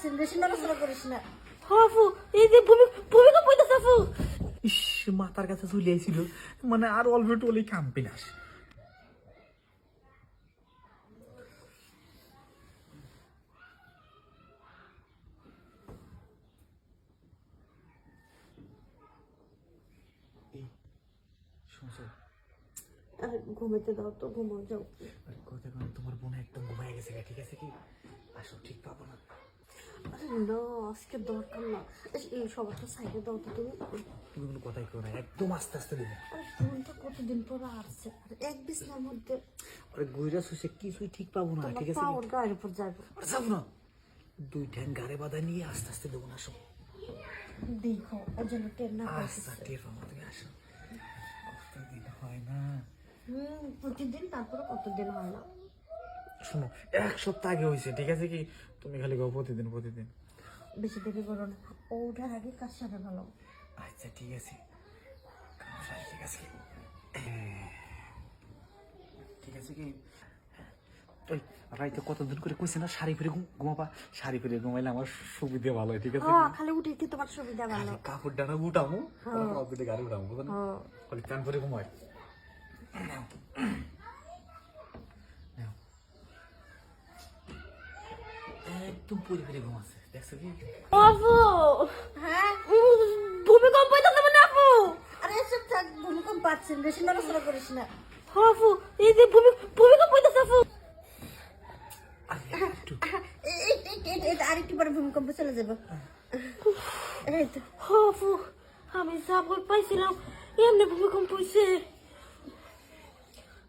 পাচ্ছেন, বেশি নড়াচড়া করিস না। আপু এই যে ভূমিকম্প হইতেছে আপু। ইস, মাথার কাছে চলে আইছিল, মানে আর অল্প টলি কাম পিনাস। শুনছো? আরে ঘুমাইতে দাও তো, ঘুমাও যাও। আরে কথা কোন, তোমার বোন একদম ঘুমায় গেছে গা, ঠিক আছে কি? আসো, ঠিক পাবো না। আরে না, আজকে দরকার না। এই সবারটা সাইডে দাও তো তুমি। তুমি কোনো কথাই করো না, একদম আস্তে আস্তে দিবে। আরে ফোনটা কতদিন পর আসছে, আর এক বিছনার মধ্যে আরে গুইরা শুষে কিছুই ঠিক পাবো না, ঠিক আছে? পাওয়ার গায়ের উপর যাবো। আরে যাবো না, দুই ঠ্যাং গাড়ে বাঁধা নিয়ে আস্তে আস্তে দেবো না। আসো, দেখো ওর জন্য টেন না আস্তে পাইছে। টের পাবো, তুমি আসো। কতদিন হয় না। প্রতিদিন, তারপরে কতদিন হয় না। শোনো, এক সপ্তাহ আগে হয়েছে, ঠিক আছে কি? তুমি খালি গো প্রতিদিন প্রতিদিন। বেশি দেরি করো না, ও ওঠার আগে কাজ সারা ভালো। আচ্ছা ঠিক আছে, ঠিক আছে ঠিক আছে কি? ওই রাইতে কতদিন করে কইছে না শাড়ি পরে ঘুমাবা, শাড়ি পরে ঘুমাইলে আমার সুবিধা ভালো হয়, ঠিক আছে? খালি উঠে কি তোমার সুবিধা ভালো। কাপড় ডানা উঠামো, গাড়ি উঠামো, বুঝলেন? খালি প্যান্ট পরে ঘুমাই। একদম পরে পরে ঘুমাচ্ছে, দেখছো কি? আপু হ্যাঁ, ভূমিকম্প হইতেছে মানে আপু। আরে এসব থাক, ভূমিকম্প পাচ্ছেন, বেশি নড়াচড়া করিস না। আপু এই যে ভূমিকম্প হইতেছে আপু। আরেকটু পরে ভূমিকম্প চলে যাবে। এই তো। আপু আমি যা ভয় পাইছিলাম এমনি ভূমিকম্প হইছে।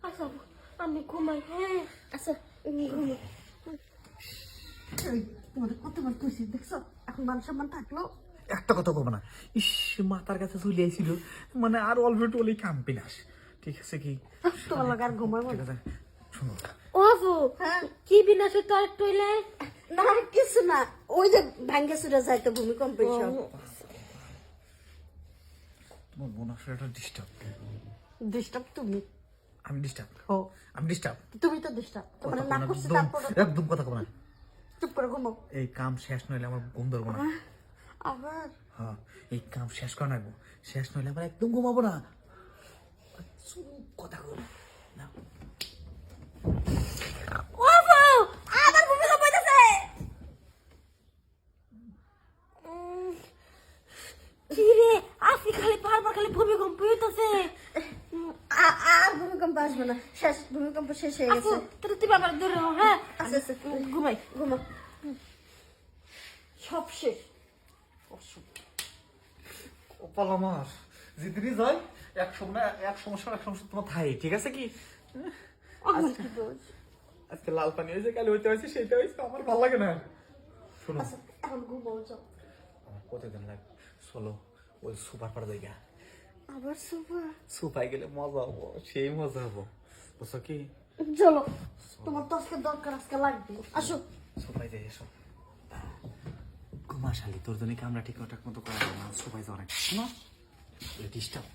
আচ্ছা আপু আমি ঘুমাই। হ্যাঁ আচ্ছা, ঘুমো। তোমাদের কতবার খুশি দেখছো, এখন মান সম্মান থাকলো। একটা কথা বলবো না। ইস, মাথার কাছে চলে আইছিল, মানে আর অল্প টলি কাম পিনাস, ঠিক আছে কি? তোমার লাগে আর ঘুমাই ঠিক আছে, শোনো। ও আপু কি বিনাশ তো আর টইলে না, আর কিছু না, ওই যে ভাঙ্গে চুরে যায় তো ভূমিকম্প সব। তোমার বোন আসলে একটা ডিস্টার্ব। ডিস্টার্ব তুমি? আমি ডিস্টার্ব? ও, আমি ডিস্টার্ব? তুমি তো ডিস্টার্ব। তোমার না করছে তারপর একদম কথা কব না। চুপ করে ঘুমো। এই কাম শেষ নইলে আমার ঘুম ধরবো না। আবার হ্যাঁ, এই কাম শেষ করে রাখবো, শেষ নইলে আমার একদম ঘুমাবো না। চুপ কথা কব না। ও আপু আবার ভূমিকম্প হইতেছে। কি রে আজকে খালি বারবার খালি ভূমিকম্প হইতেছে। আর ভূমিকম্প আসবে না, শেষ, ভূমিকম্প শেষ হয়ে আপু গেছে। তোর তুই বাবার দূরে হও। হ্যাঁ আচ্ছা আচ্ছা, ঘুমাই। ঘুমো। সব শেষ। কপাল আমার যেদিনই যাই এক সময় এক সমস্যা তোমার থাই, ঠিক আছে কি? আমার কি দোষ? আজকে লাল পানি হয়েছে, কালি হইতে হয়েছে, সেটা হয়েছে, আমার ভালো লাগে না। শোনো, আচ্ছা, এখন ঘুমো যাও। আমার প্রতিদিন লাগে, চলো ওই সুপার পাড়া জায়গা। আবার সুপার? সুপাই গেলে মজা হবো, সেই মজা হবো, বুঝছো কি? চলো, তোমার তো আজকে দরকার, আজকে লাগবে। আসো। সুপাই যাই, এসো। ঘুমা শালি, তোর জন্য কামরা ঠিক মতো করা যাবে না, সুপাই যাওয়ার আগে। শোনো, ডিস্টার্ব